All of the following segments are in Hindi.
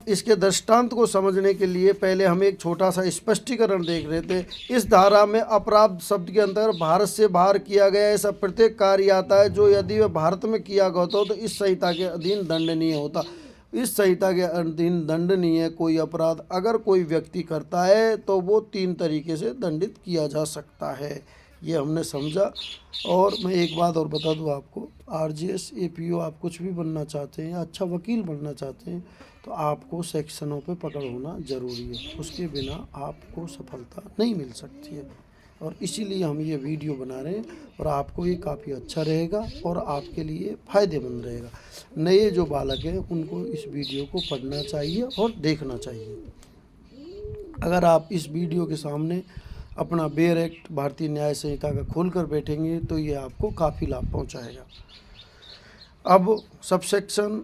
इसके दृष्टांत को समझने के लिए पहले हम एक छोटा सा स्पष्टीकरण देख रहे थे। इस धारा में अपराध शब्द के अंतर्गत भारत से बाहर किया गया ऐसा प्रत्येक कार्य आता है जो यदि वह भारत में किया गया हो तो इस संहिता के अधीन दंडनीय होता। इस संहिता के अधीन दंडनीय कोई अपराध अगर कोई व्यक्ति करता है तो वो 3 तरीके से दंडित किया जा सकता है। ये हमने समझा। और मैं एक बात और बता दूं आपको, आरजीएस एपीओ आप कुछ भी बनना चाहते हैं, अच्छा वकील बनना चाहते हैं तो आपको सेक्शनों पे पकड़ होना ज़रूरी है, उसके बिना आपको सफलता नहीं मिल सकती है। और इसीलिए हम ये वीडियो बना रहे हैं और आपको ये काफ़ी अच्छा रहेगा और आपके लिए फ़ायदेमंद रहेगा। नए जो बालक हैं उनको इस वीडियो को पढ़ना चाहिए और देखना चाहिए। अगर आप इस वीडियो के सामने अपना बेयर एक्ट भारतीय न्याय संहिता का खोल कर बैठेंगे तो ये आपको काफ़ी लाभ पहुंचाएगा। अब सबसेक्शन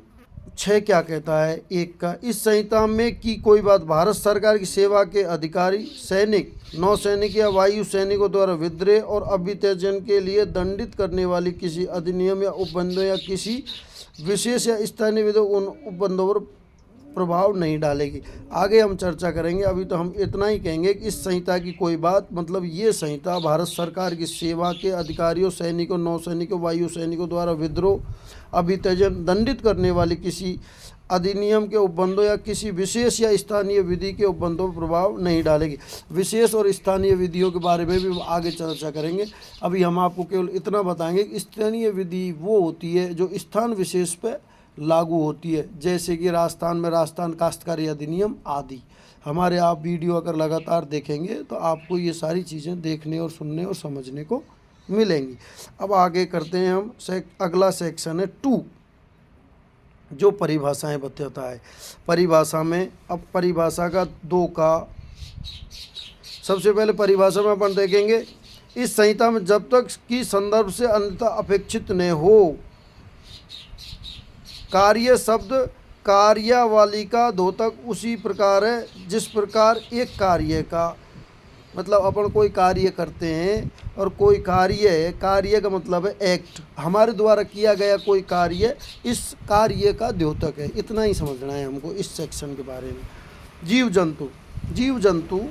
6 क्या कहता है? 1 का, इस संहिता में की कोई बात भारत सरकार की सेवा के अधिकारी, सैनिक, नौसैनिक या वायु सैनिकों द्वारा विद्रोह और अभ्युत्थान के लिए दंडित करने वाली किसी अधिनियम या उपबंधों या किसी विशेष या स्थानीय विधि उन उपबंधों पर प्रभाव नहीं डालेगी। आगे हम चर्चा करेंगे, अभी तो हम इतना ही कहेंगे कि इस संहिता की कोई बात, मतलब ये संहिता भारत सरकार की सेवा के अधिकारियों, सैनिकों, नौसैनिकों, वायु सैनिकों द्वारा विद्रोह, अभ्युत्थान, दंडित करने वाली किसी अधिनियम के उपबंधों या किसी विशेष या स्थानीय विधि के उपबंधों पर प्रभाव नहीं डालेगी। विशेष और स्थानीय विधियों के बारे में भी आगे चर्चा करेंगे। अभी हम आपको केवल इतना बताएंगे कि स्थानीय विधि वो होती है जो स्थान विशेष पर लागू होती है, जैसे कि राजस्थान में राजस्थान काश्तकारी अधिनियम आदि। हमारे आप वीडियो अगर लगातार देखेंगे तो आपको ये सारी चीज़ें देखने और सुनने और समझने को मिलेंगी। अब आगे करते हैं हम अगला सेक्शन है 2, जो परिभाषाएं बताता है। परिभाषा में अब परिभाषा का 2 का सबसे पहले परिभाषा में अपन देखेंगे, इस संहिता में जब तक कि संदर्भ से अन्यथा अपेक्षित न हो, कार्य शब्द कार्यावली का द्योतक उसी प्रकार है जिस प्रकार एक कार्य का, मतलब अपन कोई कार्य करते हैं और कोई कार्य है, कार्य का मतलब है एक्ट, हमारे द्वारा किया गया कोई कार्य इस कार्य का द्योतक है। इतना ही समझना है हमको इस सेक्शन के बारे में। जीव जंतु, जीव जंतु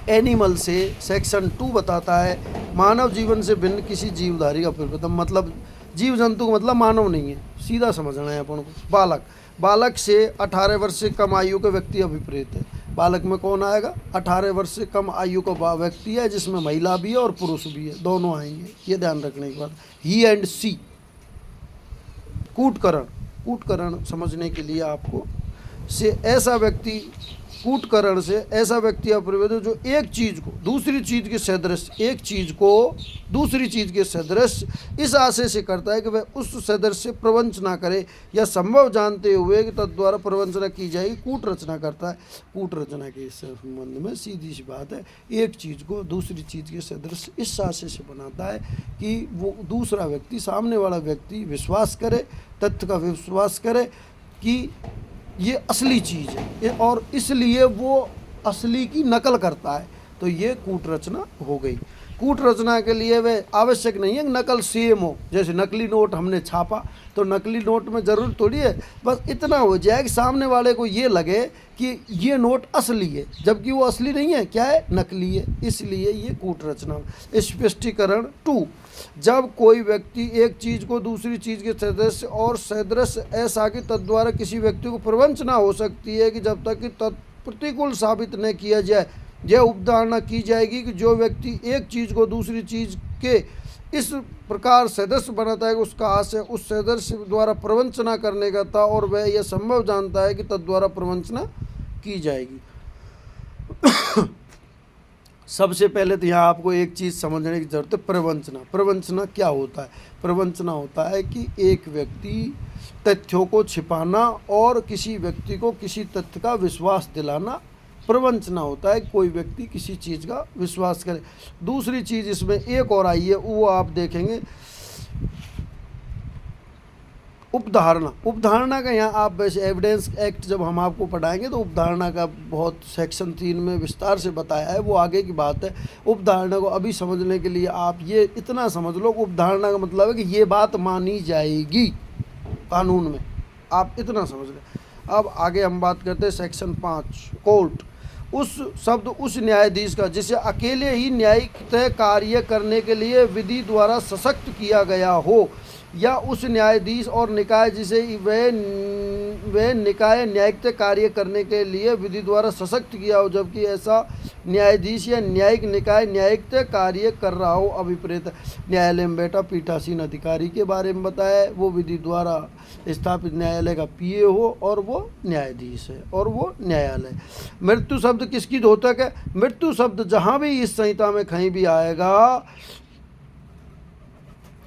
एनिमल से सेक्शन 2 बताता है, मानव जीवन से भिन्न किसी जीवधारी का प्रकृतम, मतलब जीव जंतु का मतलब मानव नहीं है, सीधा समझना है अपन को। बालक, बालक से 18 वर्ष से कम आयु का व्यक्ति अभिप्रेत है। बालक में कौन आएगा? 18 वर्ष से कम आयु का व्यक्ति है, जिसमें महिला भी है और पुरुष भी है, दोनों आएंगे, ये ध्यान रखने की बात। ही एंड सी। कूटकरण, कूटकरण समझने के लिए आपको से ऐसा व्यक्ति, कूटकरण से ऐसा व्यक्ति अप्रवृत्त जो एक चीज़ को दूसरी चीज़ के सदृश, एक चीज़ को दूसरी चीज़ के सदृश इस आशय से करता है कि वह उस सदृश से प्रवंचना करे या संभव जानते हुए कि तद्वारा प्रवंचना की जाएगी, कूट रचना करता है। कूट रचना के संबंध में सीधी सी बात है, एक चीज़ को दूसरी चीज़ के सदृश इस आशय से बनाता है कि वो दूसरा व्यक्ति, सामने वाला व्यक्ति विश्वास करे, तथ्य का विश्वास करे कि ये असली चीज़ है और इसलिए वो असली की नकल करता है, तो ये कूट रचना हो गई। कूट रचना के लिए वह आवश्यक नहीं है कि नकल सेम हो, जैसे नकली नोट हमने छापा तो नकली नोट में ज़रूर थोड़ी है, बस इतना हो जाए कि सामने वाले को ये लगे कि ये नोट असली है, जबकि वो असली नहीं है, क्या है? नकली है, इसलिए ये कूट रचना। स्पष्टीकरण 2, जब कोई व्यक्ति एक चीज़ को दूसरी चीज़ के सदस्य और सदृश ऐसा कि तद्वारा किसी व्यक्ति को प्रवंचना हो सकती है कि जब तक कि प्रतिकूल साबित न किया जाए, यह उपधारणा की जाएगी कि जो व्यक्ति एक चीज़ को दूसरी चीज़ के इस प्रकार सदस्य बनाता है कि उसका आशय उस सदस्य द्वारा प्रवंचना करने का था और वह यह संभव जानता है कि तद्वारा प्रवंचना की जाएगी। सबसे पहले तो यहाँ आपको एक चीज़ समझने की ज़रूरत है, प्रवंचना। प्रवंचना क्या होता है? प्रवंचना होता है कि एक व्यक्ति तथ्यों को छिपाना और किसी व्यक्ति को किसी तथ्य का विश्वास दिलाना प्रवंचना होता है। कोई व्यक्ति किसी चीज़ का विश्वास करे। दूसरी चीज़ इसमें एक और आई है, वो आप देखेंगे, उपधारणा। उपधारणा का यहाँ आप वैसे एविडेंस एक्ट जब हम आपको पढ़ाएंगे तो उपधारणा का बहुत सेक्शन 3 में विस्तार से बताया है, वो आगे की बात है। उपधारणा को अभी समझने के लिए आप ये इतना समझ लो, उपधारणा का मतलब है कि ये बात मानी जाएगी कानून में, आप इतना समझ लें। अब आगे हम बात करते हैं सेक्शन 5 कोर्ट। उस शब्द उस न्यायाधीश का जिसे अकेले ही न्यायिक तय कार्य करने के लिए विधि द्वारा सशक्त किया गया हो, या उस न्यायाधीश और निकाय जिसे वे निकाय न्यायिक तय कार्य करने के लिए विधि द्वारा सशक्त किया हो, जबकि ऐसा न्यायाधीश या न्यायिक निकाय न्यायिक तय कार्य कर रहा हो। अभिप्रेत न्यायालय में बैठा पीठासीन अधिकारी के बारे में बताया, वो विधि द्वारा स्थापित न्यायालय का पीए हो और वो न्यायाधीश है और वो न्यायालय। मृत्यु शब्द किसकी द्योतक है? मृत्यु शब्द जहाँ भी इस संहिता में कहीं भी आएगा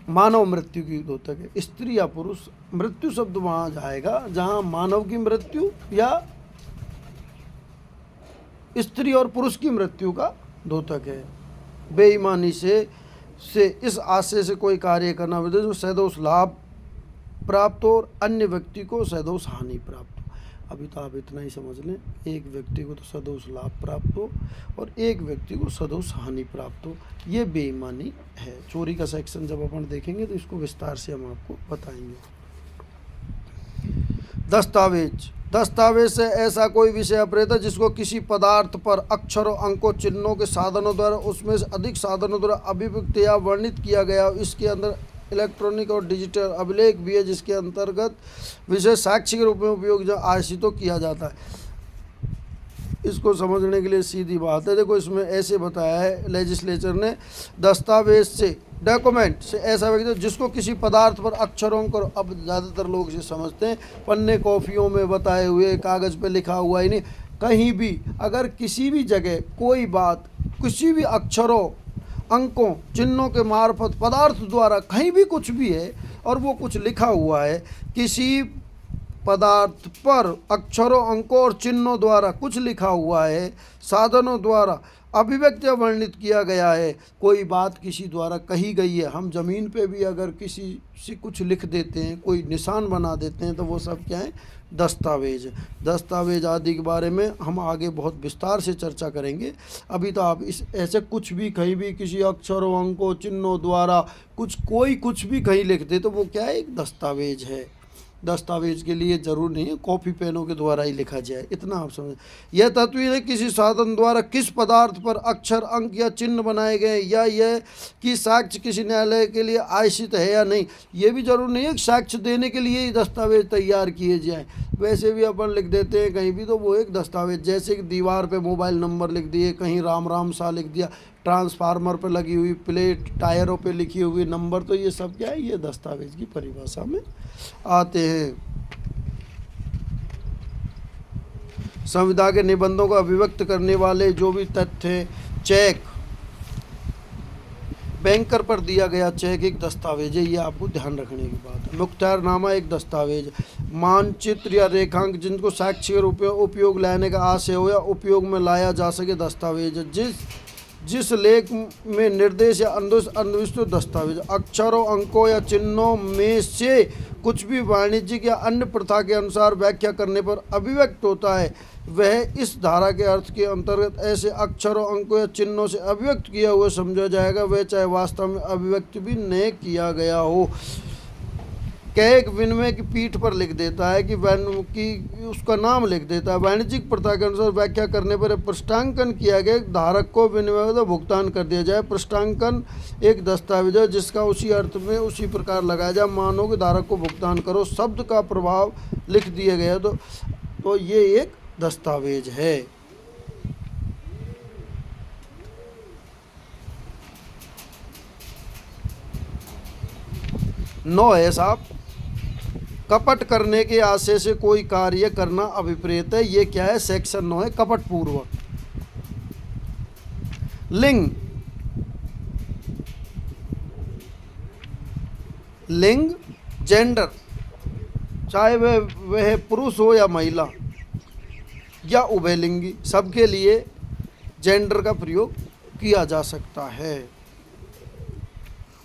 मानव मृत्यु की द्योतक है। स्त्री या पुरुष, मृत्यु शब्द वहाँ जाएगा जहाँ मानव की मृत्यु या स्त्री और पुरुष की मृत्यु का द्योतक है। बेईमानी से इस आशय से कोई कार्य करना विधि जो सदोष लाभ प्राप्त हो और अन्य व्यक्ति को सदोष हानि प्राप्त हो। अभी तो आप इतना ही समझ लें, एक व्यक्ति को तो सदोष लाभ प्राप्त हो और एक व्यक्ति को सदोष हानि प्राप्त हो, ये बेईमानी है। चोरी का सेक्शन जब अपन देखेंगे तो इसको विस्तार से हम आपको बताएंगे। दस्तावेज। दस्तावेज से ऐसा कोई विषय अप्रेत है जिसको किसी पदार्थ पर अक्षरों, अंकों, चिन्हों के साधनों द्वारा उसमें से अधिक साधनों द्वारा अभिव्यक्त या वर्णित किया गया हो। इसके अंदर इलेक्ट्रॉनिक और डिजिटल अभिलेख भी है, जिसके अंतर्गत विषय साक्ष्य के रूप में उपयोग जो आशितो किया जाता है। इसको समझने के लिए सीधी बात है, देखो इसमें ऐसे बताया है लेजिस्लेचर ने, दस्तावेज से डॉक्यूमेंट से ऐसा व्यक्ति जिसको किसी पदार्थ पर अक्षरों को, अब ज़्यादातर लोग इसे समझते हैं पन्ने कॉपियों में बताए हुए कागज़ पे लिखा हुआ ही नहीं, कहीं भी अगर किसी भी जगह कोई बात किसी भी अक्षरों, अंकों, चिन्हों के मार्फत पदार्थ द्वारा कहीं भी कुछ भी है और वो कुछ लिखा हुआ है, किसी पदार्थ पर अक्षरों, अंकों और चिन्हों द्वारा कुछ लिखा हुआ है, साधनों द्वारा अभिव्यक्त या वर्णित किया गया है, कोई बात किसी द्वारा कही गई है। हम ज़मीन पे भी अगर किसी से कुछ लिख देते हैं, कोई निशान बना देते हैं, तो वो सब क्या है? दस्तावेज। दस्तावेज आदि के बारे में हम आगे बहुत विस्तार से चर्चा करेंगे। अभी तो आप इस ऐसे कुछ भी कहीं भी किसी अक्षरों, अंकों, चिन्हों द्वारा कोई कुछ भी कहीं लिख दे तो वो क्या है? एक दस्तावेज है। दस्तावेज के लिए जरूर नहीं है कॉपी पेनों के द्वारा ही लिखा जाए, इतना आप समझ। यह तस्वीर है किसी साधन द्वारा किस पदार्थ पर अक्षर, अंक या चिन्ह बनाए गए, या यह कि साक्ष्य किसी न्यायालय के लिए आयशित है या नहीं। ये भी जरूर नहीं है कि साक्ष्य देने के लिए ही दस्तावेज तैयार किए जाएँ, वैसे भी अपन लिख देते हैं कहीं भी तो वो एक दस्तावेज। जैसे कि दीवार पे मोबाइल नंबर लिख दिए, कहीं राम राम सा लिख दिया, ट्रांसफार्मर पर लगी हुई प्लेट, टायरों पे लिखी हुई नंबर, तो ये सब क्या है? ये दस्तावेज की परिभाषा में आते हैं। संविदा के निबंधों को अभिव्यक्त करने वाले जो भी तथ्य, चेक, बैंकर पर दिया गया चेक एक दस्तावेज है, ये आपको ध्यान रखने की बात है। मुख्तारनामा एक दस्तावेज। मानचित्र या रेखांक जिनको साक्ष्य के रूप में उपयोग लाने का आशय हो या उपयोग में लाया जा सके दस्तावेज। जिस लेख में निर्देश या अनुविष्ट दस्तावेज अक्षरों, अंकों या चिन्हों में से कुछ भी वाणिज्यिक या अन्य प्रथा के अनुसार व्याख्या करने पर अभिव्यक्त होता है, वह इस धारा के अर्थ के अंतर्गत ऐसे अक्षरों, अंकों या चिन्हों से अभिव्यक्त किया हुआ समझा जाएगा, वह चाहे वास्तव में अभिव्यक्त भी न किया गया हो। कैक विनिमय की पीठ पर लिख देता है कि उसका नाम लिख देता है। वाणिज्यिक प्रथा के अनुसार व्याख्या करने पर पृष्ठांकन किया गया धारक को विनिमय का भुगतान कर दिया जाए। पृष्ठांकन एक दस्तावेज है जिसका उसी अर्थ में उसी प्रकार लगाया जाए, मानो कि धारक को भुगतान करो शब्द का प्रभाव लिख दिया गया तो ये एक दस्तावेज है। नौ है साहब, कपट करने के आशय से कोई कार्य करना अभिप्रेत है। ये क्या है? सेक्शन 9 है, कपट पूर्वक। लिंग। लिंग जेंडर, चाहे वह पुरुष हो या महिला या उभयलिंगी, सबके लिए जेंडर का प्रयोग किया जा सकता है।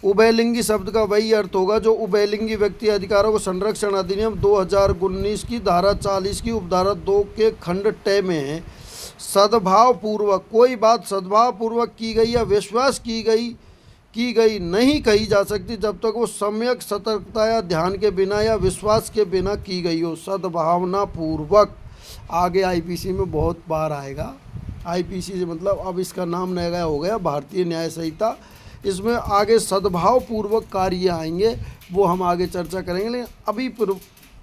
उभयलिंगी शब्द का वही अर्थ होगा जो उभयलिंगी व्यक्ति अधिकारों को संरक्षण अधिनियम 2019 की धारा 40 की उपधारा 2 के खंड ट में है। सद्भाव पूर्वक, कोई बात सद्भाव पूर्वक की गई या विश्वास की गई की गई नहीं कही जा सकती जब तक वो सम्यक सतर्कता या ध्यान के बिना या विश्वास के बिना की गई हो। सद्भावना पूर्वक, आगे आईपीसी में बहुत बार आएगा। आईपीसी से मतलब अब इसका नाम नया हो गया भारतीय न्याय संहिता। इसमें आगे सद्भाव पूर्वक कार्य आएंगे, वो हम आगे चर्चा करेंगे। लेकिन अभी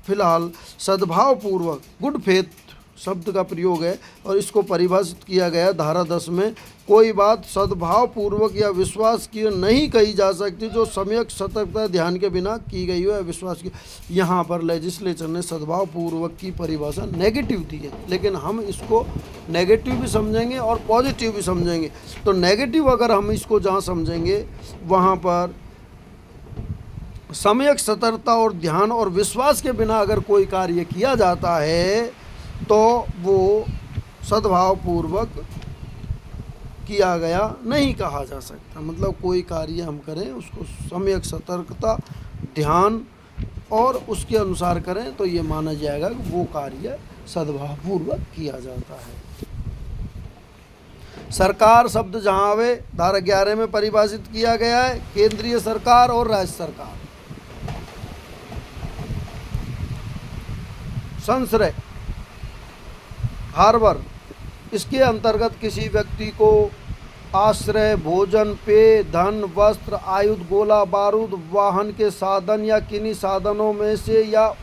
फिलहाल सद्भाव पूर्वक, गुड फेथ शब्द का प्रयोग है और इसको परिभाषित किया गया धारा 10 में। कोई बात सद्भाव पूर्वक या विश्वास की नहीं कही जा सकती जो सम्यक सतर्कता ध्यान के बिना की गई हो या विश्वास की। यहाँ पर लेजिस्लेचर ने सद्भाव पूर्वक की परिभाषा नेगेटिव दी है, लेकिन हम इसको नेगेटिव भी समझेंगे और पॉजिटिव भी समझेंगे। तो नेगेटिव अगर हम इसको जहाँ समझेंगे वहाँ पर सम्यक सतर्कता और ध्यान और विश्वास के बिना अगर कोई कार्य किया जाता है तो वो सद्भाव पूर्वक किया गया नहीं कहा जा सकता। मतलब कोई कार्य हम करें उसको सम्यक सतर्कता, ध्यान और उसके अनुसार करें तो ये माना जाएगा कि वो कार्य सद्भाव पूर्वक किया जाता है। सरकार शब्द जहाँ आवे धारा 11 में परिभाषित किया गया है केंद्रीय सरकार और राज्य सरकार। संश्रय, हार्बर, इसके अंतर्गत किसी व्यक्ति को आश्रय, भोजन, पेय, धन, वस्त्र, आयुध, गोला बारूद, वाहन के साधन या किन्हीं साधनों में से या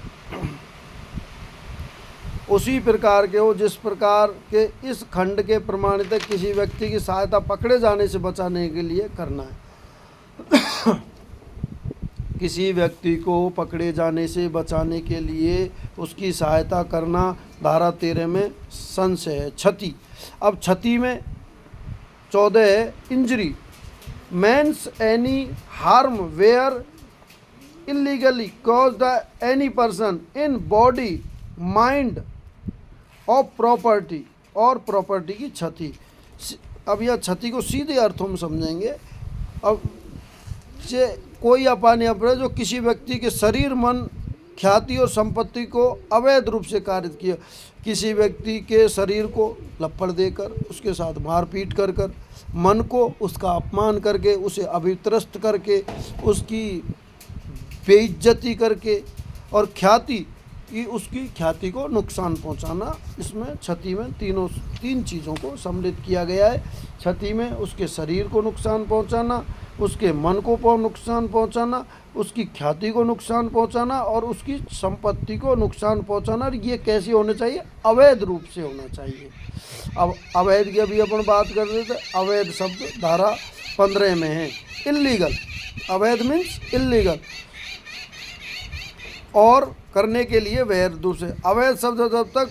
उसी प्रकार के हो जिस प्रकार के इस खंड के प्रमाणित किसी व्यक्ति की सहायता पकड़े जाने से बचाने के लिए करना है। किसी व्यक्ति को पकड़े जाने से बचाने के लिए उसकी सहायता करना धारा 13 में संशय है। क्षति, अब क्षति में 14 है injury, means any harm where illegally cause the any person in body, mind of property, और प्रॉपर्टी की क्षति। अब यह क्षति को सीधे अर्थों में समझेंगे। अब से कोई अपानी अपराध जो किसी व्यक्ति के शरीर, मन, ख्याति और संपत्ति को अवैध रूप से कारित किया। किसी व्यक्ति के शरीर को लपड़ देकर, उसके साथ मारपीट कर कर, मन को उसका अपमान करके, उसे अभित्रस्त करके, उसकी बेइज्जती करके, और ख्याति कि उसकी ख्याति को नुकसान पहुंचाना। इसमें क्षति में तीन चीज़ों को सम्मिलित किया गया है। क्षति में उसके शरीर को नुकसान पहुंचाना, उसके मन को नुकसान पहुंचाना, उसकी ख्याति को नुकसान पहुंचाना और उसकी संपत्ति को नुकसान पहुंचाना। और ये कैसे होने चाहिए? अवैध रूप से होना चाहिए। अब अवैध की अभी अपन बात कर रहे थे। अवैध शब्द धारा 15 में है। इल्लीगल, अवैध मीन्स इल्लीगल, और करने के लिए वैध दूसरे। अवैध शब्द जब तक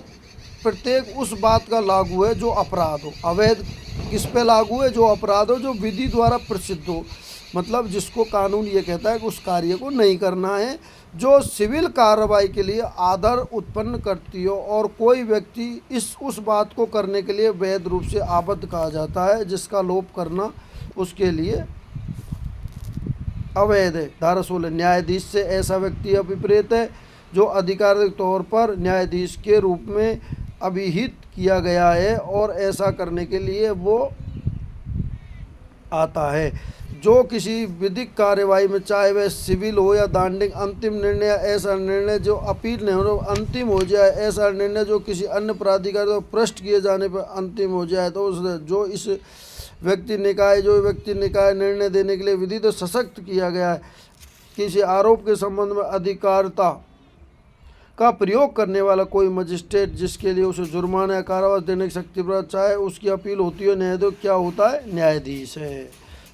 प्रत्येक उस बात का लागू है जो अपराध हो। अवैध किस पे लागू है? जो अपराध हो, जो विधि द्वारा प्रसिद्ध हो, मतलब जिसको कानून ये कहता है कि उस कार्य को नहीं करना है, जो सिविल कार्रवाई के लिए आधार उत्पन्न करती हो, और कोई व्यक्ति उस बात को करने के लिए वैध रूप से आबद्ध कहा जाता है, जिसका लोप करना उसके लिए अवैध है। धारा 16 न्यायाधीश से ऐसा व्यक्ति अभिप्रेत है जो आधिकारिक तौर पर न्यायाधीश के रूप में अभिहित किया गया है और ऐसा करने के लिए वो आता है। जो किसी विधिक कार्यवाही में, चाहे वह सिविल हो या दंडिक, अंतिम निर्णय, ऐसा निर्णय जो अपील नहीं हो, अंतिम हो जाए, ऐसा निर्णय जो किसी अन्य प्राधिकारी को पृष्ठ किए जाने पर अंतिम हो जाए, तो जो इस व्यक्ति निकाय निर्णय देने के लिए विधि तो सशक्त किया गया है। किसी आरोप के संबंध में अधिकारिता का प्रयोग करने वाला कोई मजिस्ट्रेट जिसके लिए उसे जुर्माना या कारावास देने की शक्ति प्राप्त, चाहे उसकी अपील होती है न्यायाधीश, क्या होता है? न्यायाधीश है।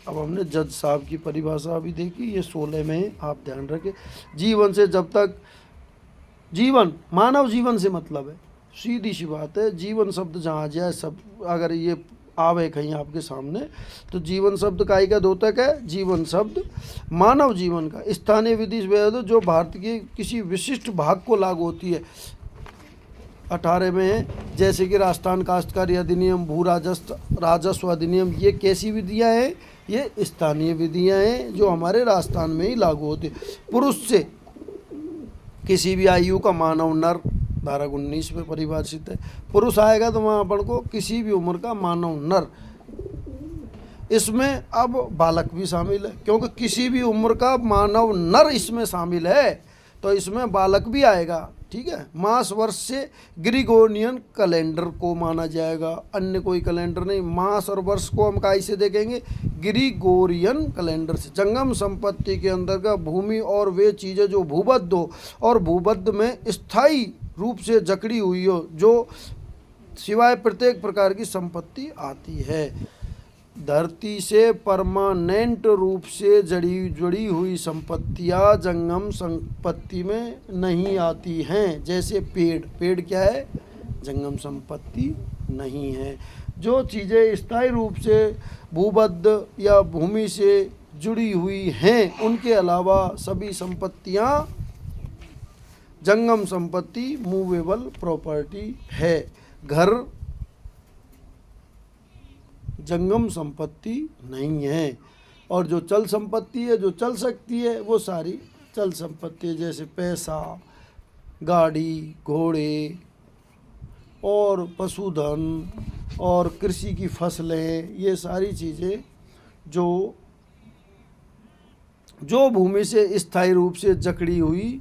अब हमने जज साहब की परिभाषा अभी देखी, ये 16 में है, आप ध्यान रखें। जीवन से, जब तक जीवन मानव जीवन से मतलब है, सीधी सी बात है। जीवन शब्द जहाँ जाए, सब अगर ये आवे कहीं आपके सामने, तो जीवन शब्द का ही का द्योतक है। जीवन शब्द मानव जीवन का स्थानीय विधि जो भारत के किसी विशिष्ट भाग को लागू होती है। 18 में है, जैसे कि राजस्थान काश्तकारी अधिनियम, भू राजस्व अधिनियम, ये कैसी विधियाँ हैं? ये स्थानीय विधियाँ हैं जो हमारे राजस्थान में ही लागू होती है। पुरुष से किसी भी आयु का मानव नर, धारा 19 में परिभाषित है। पुरुष आएगा तो वहाँ अपन को किसी भी उम्र का मानव नर। इसमें अब बालक भी शामिल है, क्योंकि किसी भी उम्र का मानव नर इसमें शामिल है, तो इसमें बालक भी आएगा। ठीक है। मास वर्ष से ग्रिगोरियन कैलेंडर को माना जाएगा, अन्य कोई कैलेंडर नहीं। मास और वर्ष को हम कैसे देखेंगे? ग्रिगोरियन कैलेंडर से। जंगम संपत्ति के अंतर्गत भूमि और वे चीज़ें जो भूबद्ध हो और भूबद्ध में स्थायी रूप से जकड़ी हुई हो, जो सिवाय प्रत्येक प्रकार की संपत्ति आती है। धरती से परमानेंट रूप से जुड़ी हुई संपत्तियां जंगम संपत्ति में नहीं आती हैं। जैसे पेड़ क्या है? जंगम संपत्ति नहीं है। जो चीज़ें स्थायी रूप से भूबद्ध या भूमि से जुड़ी हुई हैं, उनके अलावा सभी संपत्तियां जंगम संपत्ति मूवेबल प्रॉपर्टी है। घर जंगम संपत्ति नहीं है। और जो चल संपत्ति है, जो चल सकती है, वो सारी चल संपत्ति है, जैसे पैसा, गाड़ी, घोड़े और पशुधन और कृषि की फसलें, ये सारी चीज़ें जो भूमि से स्थायी रूप से जकड़ी हुई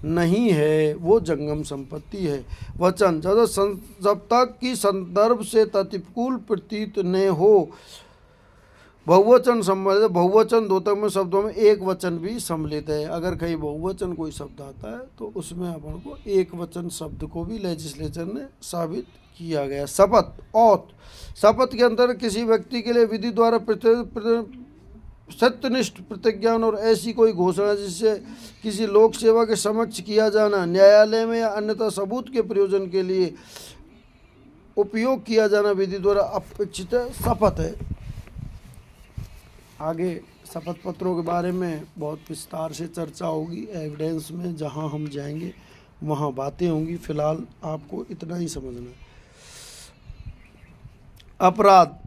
नहीं है, वो जंगम संपत्ति है। वचन जब तक कि संदर्भ से प्रतिकूल प्रतीत न हो, बहुवचन सम्मिलित। बहुवचन द्योतक में शब्दों में एक वचन भी सम्मिलित है। अगर कहीं बहुवचन कोई शब्द आता है तो उसमें अपन को एक वचन शब्द को भी लेजिस्लेचर ने साबित किया गया। शपथ औत। शपथ के अंदर किसी व्यक्ति के लिए विधि द्वारा सत्यनिष्ठ प्रतिज्ञान और ऐसी कोई घोषणा जिससे किसी लोक सेवा के समक्ष किया जाना, न्यायालय में या अन्यथा सबूत के प्रयोजन के लिए उपयोग किया जाना विधि द्वारा अपेक्षित शपथ है। आगे शपथ पत्रों के बारे में बहुत विस्तार से चर्चा होगी। एविडेंस में जहां हम जाएंगे वहां बातें होंगी। फिलहाल आपको इतना ही समझना है। अपराध।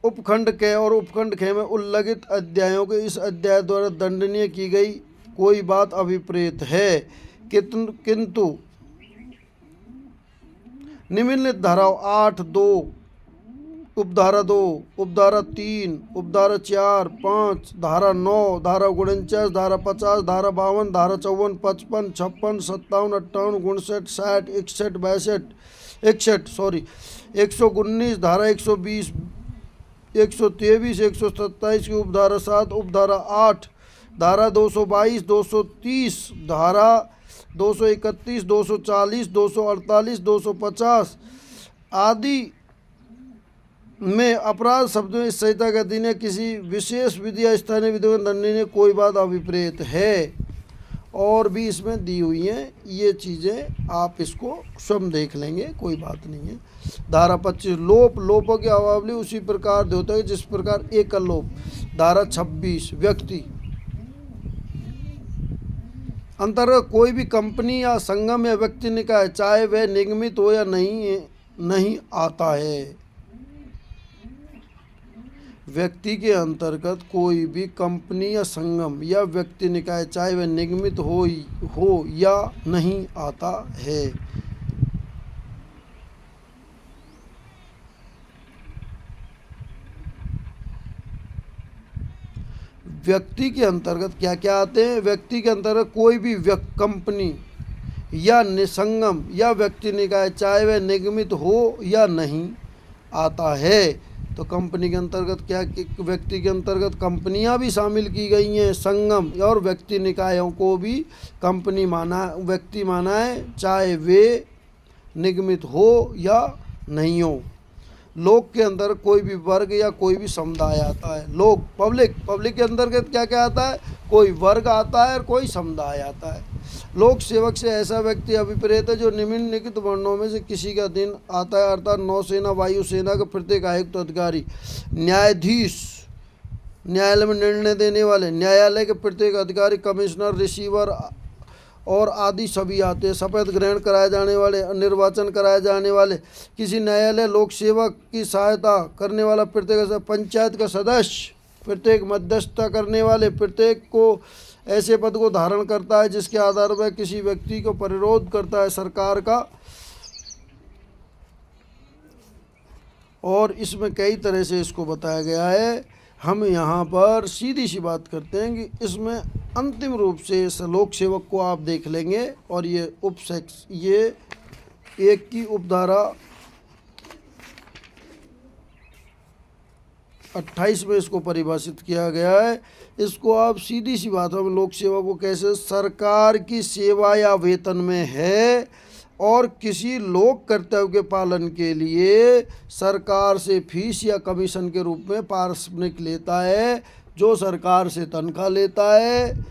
उपखंड क और उपखंड ख में उल्लिखित अध्यायों के इस अध्याय द्वारा दंडनीय की गई कोई बात अभिप्रेत है, किंतु निम्नलिखित धाराओं 8(2), उपधारा 2, उपधारा 3, उपधारा 4, 5, धारा 9, धारा 49, धारा 50, धारा 52, धारा 54, 55, 56, 57, 58, 59, 60, 61, 62, 119, धारा 120, 123, 127 की उपधारा 7, उपधारा 8, धारा 222, 230, धारा 231, 240, 248, 250 आदि में अपराध शब्दों में संहिता के अधीन किसी विशेष विधि या स्थानीय विधि में दंडनीय कोई बात अभिप्रेत है। और भी इसमें दी हुई हैं ये चीज़ें, आप इसको स्वयं देख लेंगे, कोई बात नहीं है। धारा 25 लोप। लोपों की अवावली उसी प्रकार होता है जिस प्रकार एकल लोप। धारा 26 व्यक्ति। अंतर्गत कोई भी कंपनी या संगम या व्यक्ति निकाय चाहे वह निगमित हो या नहीं आता है। व्यक्ति के अंतर्गत कोई भी कंपनी या संगम या व्यक्ति निकाय चाहे वह निगमित हो या नहीं आता है। व्यक्ति के अंतर्गत क्या क्या आते हैं? व्यक्ति के अंतर्गत कोई भी कंपनी या संगम या व्यक्ति निकाय चाहे वह निगमित हो या नहीं आता है। तो कंपनी के अंतर्गत क्या, व्यक्ति के अंतर्गत कंपनियां भी शामिल की गई हैं, संगम और व्यक्ति निकायों को भी कंपनी माना, व्यक्ति माना है, चाहे वे निगमित हो या नहीं हो। लोक के अंदर कोई भी वर्ग या कोई भी समुदाय आता है। लोक पब्लिक के अंतर्गत क्या क्या आता है? कोई वर्ग आता है और कोई समुदाय आता है। लोक सेवक से ऐसा व्यक्ति अभिप्रेत है जो निम्नलिखित वर्णों में से किसी के अधीन आता है, अर्थात नौसेना, वायुसेना का प्रत्येक आयुक्त अधिकारी, न्यायाधीश, न्यायालय में निर्णय देने वाले, न्यायालय के प्रत्येक अधिकारी, कमिश्नर, रिसीवर और आदि सभी आते हैं। शपथ ग्रहण कराए जाने वाले, निर्वाचन कराए जाने वाले, किसी न्यायालय लोक सेवक की सहायता करने वाला प्रत्येक, पंचायत का सदस्य, प्रत्येक मध्यस्थता करने वाले, प्रत्येक को ऐसे पद को धारण करता है जिसके आधार पर किसी व्यक्ति को परिरोध करता है सरकार का और इसमें कई तरह से इसको बताया गया है। हम यहाँ पर सीधी सी बात करते हैं कि इसमें अंतिम रूप से इस लोक सेवक को आप देख लेंगे, और ये ये एक की उपधारा 28 में इसको परिभाषित किया गया है। इसको आप सीधी सी बात है, लोक सेवा को कैसे सरकार की सेवा या वेतन में है और किसी लोक कर्तव्य के पालन के लिए सरकार से फीस या कमीशन के रूप में पारिश्रमिक लेता है, जो सरकार से तनख्वाह लेता है,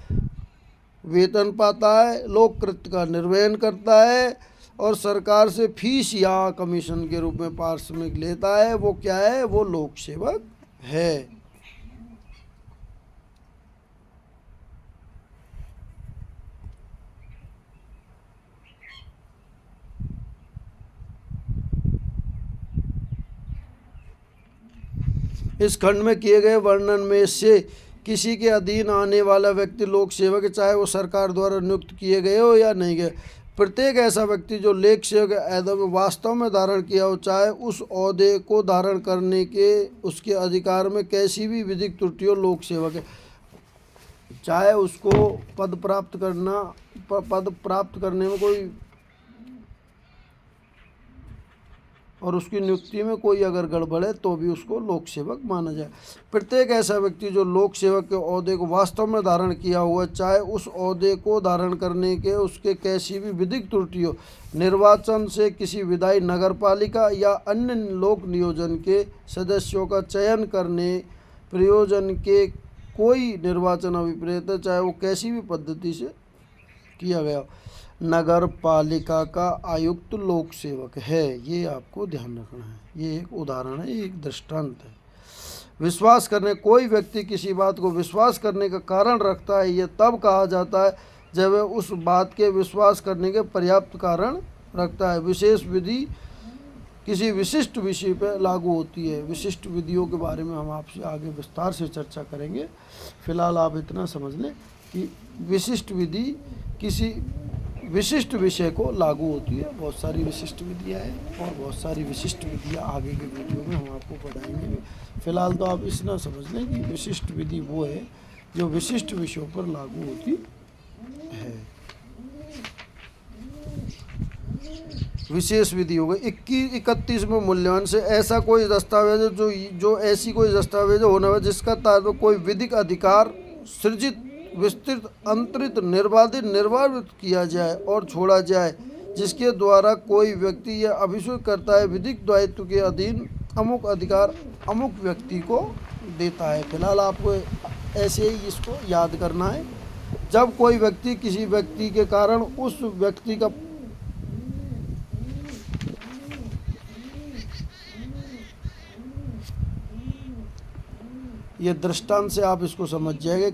वेतन पाता है, लोक कृत्य का निर्वहन करता है और सरकार से फीस या कमीशन के रूप में पारिश्रमिक लेता है, वो क्या है? वो लोक सेवक है। इस खंड में किए गए वर्णन में से किसी के अधीन आने वाला व्यक्ति लोक सेवक है, चाहे वो सरकार द्वारा नियुक्त किए गए हो या नहीं गए। प्रत्येक ऐसा व्यक्ति जो लोक सेवक ऐहदा में वास्तव में धारण किया हो, चाहे उस ओहदे को धारण करने के उसके अधिकार में कैसी भी विधिक त्रुटि हो, लोक सेवक है। चाहे उसको पद प्राप्त करने में कोई और उसकी नियुक्ति में कोई अगर गड़बड़ है तो भी उसको लोक सेवक माना जाए। प्रत्येक ऐसा व्यक्ति जो लोक सेवक के ओहदे को वास्तव में धारण किया हुआ, चाहे उस ओहदे को धारण करने के उसके कैसी भी विधिक त्रुटि हो, निर्वाचन से किसी विधायी नगर पालिका या अन्य लोक नियोजन के सदस्यों का चयन करने प्रयोजन के कोई निर्वाचन अभिप्रेत है, चाहे वो कैसी भी पद्धति से किया गया हो, नगर पालिका का आयुक्त लोक सेवक है। ये आपको ध्यान रखना है। ये एक उदाहरण है, एक दृष्टांत है। विश्वास करने, कोई व्यक्ति किसी बात को विश्वास करने का कारण रखता है, ये तब कहा जाता है जब वह उस बात के विश्वास करने के पर्याप्त कारण रखता है। विशेष विधि किसी विशिष्ट विषय पर लागू होती है। विशिष्ट विधियों के बारे में हम आपसे आगे विस्तार से चर्चा करेंगे। फिलहाल आप इतना समझ लें कि विशिष्ट विधि किसी विशिष्ट विषय को लागू होती है। बहुत सारी विशिष्ट विधियाँ हैं और बहुत सारी विशिष्ट विधियाँ आगे के वीडियो में हम आपको बताएंगे। फिलहाल तो आप इतना समझ लें कि विशिष्ट विधि वो है जो विशिष्ट विषयों पर लागू होती है। विशेष विधि हो गई। 31 में मूल्यवान से ऐसा कोई दस्तावेज जो ऐसी कोई दस्तावेज होना है जिसका तात्पर्य कोई विधिक अधिकार सृजित, विस्तृत, अंतरित, निर्वाधित किया जाए और छोड़ा जाए, जिसके द्वारा कोई व्यक्ति यह अभिषेक करता है विधिक दायित्व के अधीन अमुक अधिकार अमुक व्यक्ति को देता है। फिलहाल आपको ऐसे ही इसको याद करना है। जब कोई व्यक्ति किसी व्यक्ति के कारण उस व्यक्ति का ये दृष्टांत से आप इसको समझ जाएंगे।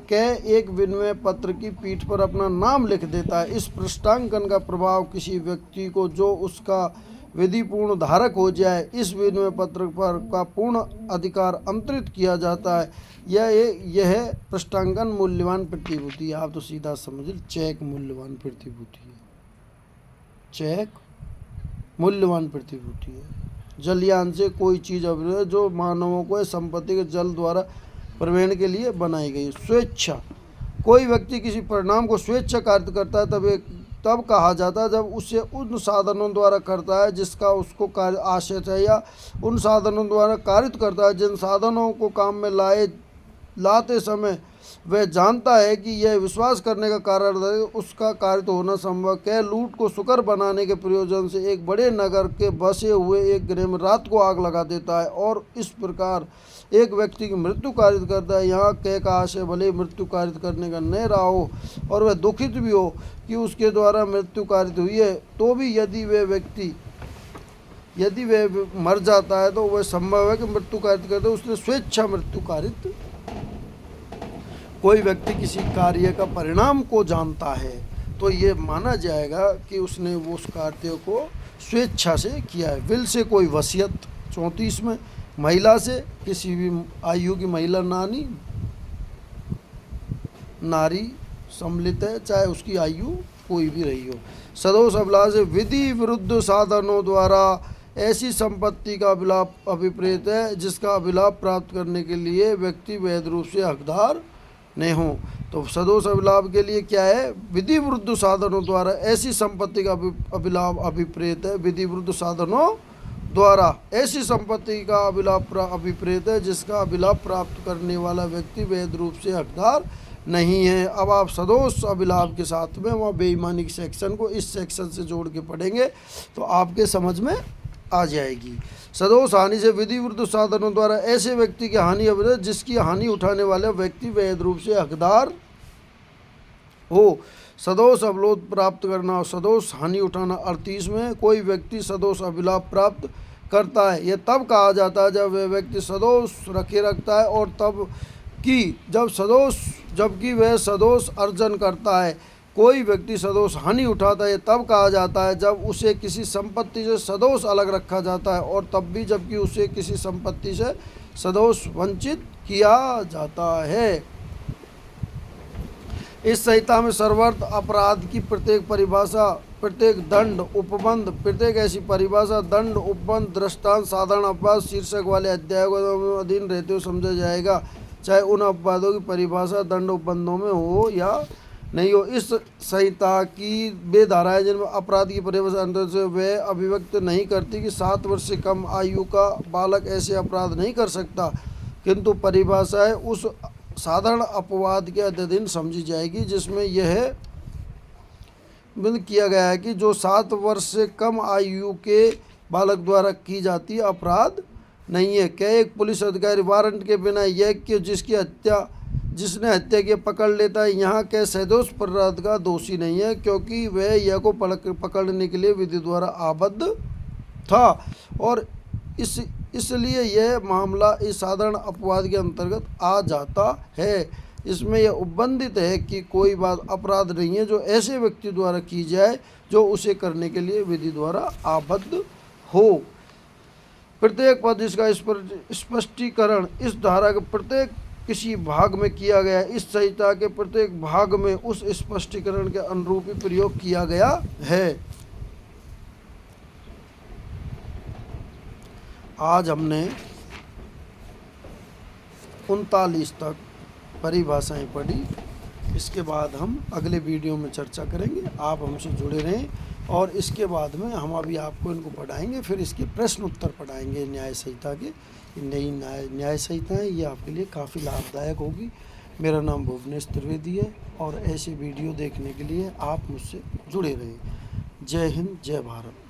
एक विनिमय पत्र की पीठ पर अपना नाम लिख देता है। इस पृष्ठांकन का प्रभाव किसी व्यक्ति को जो उसका विधिपूर्ण धारक हो जाए, इस विनिमय पत्र पर का पूर्ण अधिकार अंतरित किया जाता है। यह पृष्ठांकन मूल्यवान प्रतिभूति है। आप तो सीधा समझ, चेक मूल्यवान प्रतिभूति है। चेक मूल्यवान प्रतिभूति है। जलयान से कोई चीज़ अवैध जो मानवों को संपत्ति के जल द्वारा प्रवेश के लिए बनाई गई। स्वेच्छा, कोई व्यक्ति किसी परिणाम को स्वेच्छा कार्य करता है तब कहा जाता है जब उसे उन साधनों द्वारा करता है जिसका उसको कार्य आशय है, या उन साधनों द्वारा कारित करता है जिन साधनों को काम में लाते समय वह जानता है कि यह विश्वास करने का कारण उसका कार्य तो होना संभव है। लूट को सुकर बनाने के प्रयोजन से एक बड़े नगर के बसे हुए एक गृह में रात को आग लगा देता है और इस प्रकार एक व्यक्ति की मृत्यु कारित करता है। यहाँ कह का आशय भले मृत्यु कारित करने का न रहा हो और वह दुखित भी हो कि उसके द्वारा मृत्यु कारित हुई है, तो भी यदि वह मर जाता है तो वह संभव है कि मृत्यु कारित करते उसने स्वेच्छा मृत्यु कारित। कोई व्यक्ति किसी कार्य का परिणाम को जानता है तो ये माना जाएगा कि उसने वो उस कार्य को स्वेच्छा से किया है। विल से कोई वसीयत। 34 में महिला से किसी भी आयु की महिला नारी सम्मिलित है, चाहे उसकी आयु कोई भी रही हो। सदोष अभिलाष से विधि विरुद्ध साधनों द्वारा ऐसी संपत्ति का अभिलाप अभिप्रेत है जिसका अभिलाप प्राप्त करने के लिए व्यक्ति वैध रूप से हकदार नहीं हो। तो सदोष अभिलाप के लिए क्या है? विधि विरुद्ध साधनों द्वारा ऐसी संपत्ति का अभिलाप अभिप्रेत है, विधि विरुद्ध साधनों द्वारा ऐसी संपत्ति का अभिलाप अभिप्रेत है जिसका अभिलाप प्राप्त करने वाला व्यक्ति वैध रूप से हकदार नहीं है। अब आप सदोष अभिलाप के साथ में वहाँ बेईमानी के सेक्शन को इस सेक्शन से जोड़ के पढ़ेंगे तो आपके समझ में आ जाएगी। सदोष हानि से विधि विरुद्ध साधनों द्वारा ऐसे व्यक्ति की हानि अभिप्रेत जिसकी हानि उठाने वाले व्यक्ति वैध रूप से हकदार हो। सदोष अवरोध प्राप्त करना और सदोष हानि उठाना 38 में कोई व्यक्ति सदोष अभिलाप प्राप्त करता है, यह तब कहा जाता है जब वह व्यक्ति सदोष रखे रखता है और तब कि जबकि वह सदोष अर्जन करता है। कोई व्यक्ति सदोष हानि उठाता है तब कहा जाता है जब उसे किसी संपत्ति से सदोष अलग रखा जाता है और तब भी जबकि उसे किसी संपत्ति से सदोष वंचित किया जाता है। इस संहिता में सर्वार्थ अपराध की प्रत्येक परिभाषा, प्रत्येक दंड उपबंध, प्रत्येक ऐसी परिभाषा दंड उपबंध दृष्टांत साधारण अपवाद शीर्षक वाले अध्याय को अधीन रहते हुए समझा जाएगा, चाहे उन अपवादों की परिभाषा दंड उपबंधों में हो या नहीं हो। इस संहिता की वे धाराएं जिनमें अपराध की परिभाषा अंतर से वह अभिव्यक्त नहीं करती कि 7 वर्ष से कम आयु का बालक ऐसे अपराध नहीं कर सकता, किंतु परिभाषाएं उस साधारण अपवाद के अधीन समझी जाएगी जिसमें यह बंद किया गया है कि जो 7 वर्ष से कम आयु के बालक द्वारा की जाती अपराध नहीं है। क्या एक पुलिस अधिकारी वारंट के बिना यह कि जिसने हत्या की पकड़ लेता है, यहाँ के सदोष अपराध का दोषी नहीं है क्योंकि वह यह को पकड़ने के लिए विधि द्वारा आबद्ध था और इसलिए यह मामला इस साधारण अपवाद के अंतर्गत आ जाता है। इसमें यह उपबंधित है कि कोई बात अपराध नहीं है जो ऐसे व्यक्ति द्वारा की जाए जो उसे करने के लिए विधि द्वारा आबद्ध हो। प्रत्येक पद इसका स्पष्टीकरण इस धारा के प्रत्येक किसी भाग में किया गया, इस संहिता के प्रत्येक भाग में उस स्पष्टीकरण के अनुरूप ही प्रयोग किया गया है। आज हमने 39 तक परिभाषाएं पढ़ी। इसके बाद हम अगले वीडियो में चर्चा करेंगे। आप हमसे जुड़े रहें और इसके बाद में हम अभी आपको इनको पढ़ाएंगे, फिर इसके प्रश्न उत्तर पढ़ाएंगे न्याय संहिता के। नई न्याय संहिता है, ये आपके लिए काफ़ी लाभदायक होगी। मेरा नाम भुवनेश त्रिवेदी है और ऐसे वीडियो देखने के लिए आप मुझसे जुड़े रहें। जय हिंद, जय भारत।